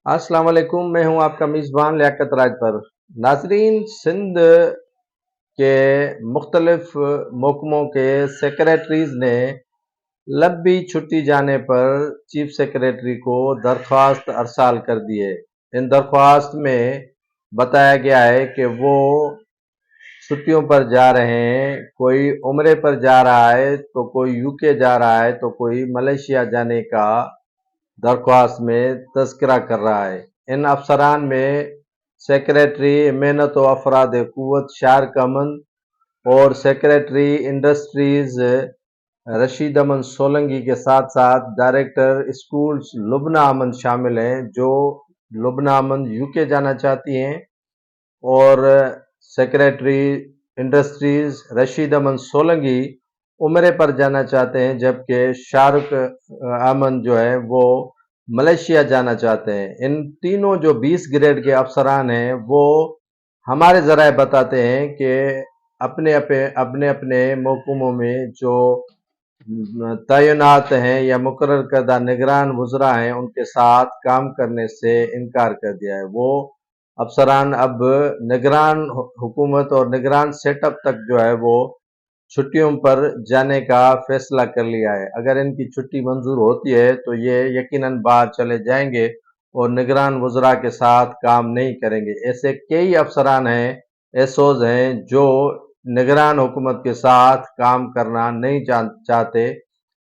अस्सलाम वालेकुम। मैं हूं आपका मेज़बान लियाकत राज पर। नाजरीन, सिंध के मुख्तलिफ महकमों के सेक्रेटरीज ने लंबी छुट्टी जाने पर चीफ सेक्रेटरी को दरख्वास्त अरसाल कर दी है। इन दरख्वास्त में बताया गया है कि वो छुट्टियों पर जा रहे हैं। कोई उम्रे पर जा रहा है, तो कोई यूके जा रहा है, तो कोई मलेशिया जाने का दरख्वास्त में तज़किरा कर रहा है। इन अफसरान में सेक्रेटरी मेहनत व अफराद क़ुव्वत शारक अमन और सेक्रेटरी इंडस्ट्रीज रशीद अमन सोलंकी के साथ साथ डायरेक्टर स्कूल्स लुबना अमन शामिल हैं, जो लुबना अमन यूके जाना चाहती हैं, और सेक्रेटरी इंडस्ट्रीज रशीद अमन सोलंकी उम्रे पर जाना चाहते हैं, जबकि शाहरुख अमन जो है वो मलेशिया जाना चाहते हैं। इन तीनों जो 20 ग्रेड के अफसरान हैं वो हमारे ज़राए बताते हैं कि अपने अपने अपने महकमों में जो तैनात हैं या मुकर्रर करदा निगरान वज़रा हैं, उनके साथ काम करने से इनकार कर दिया है। वो अफसरान अब निगरान हुकूमत और निगरान सेटअप तक जो है वो छुट्टियों पर जाने का फैसला कर लिया है। अगर इनकी छुट्टी मंजूर होती है तो ये यकीनन बाहर चले जाएंगे और निगरान वज़रा के साथ काम नहीं करेंगे। ऐसे कई अफसरान हैं, एसओज हैं, जो निगरान हुकूमत के साथ काम करना नहीं चाहते,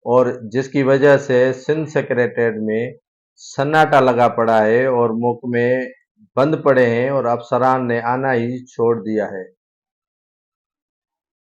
और जिसकी वजह से सिंध सेक्रेटेरिएट में सन्नाटा लगा पड़ा है और महकमे बंद पड़े हैं और अफसरान ने आना ही छोड़ दिया है।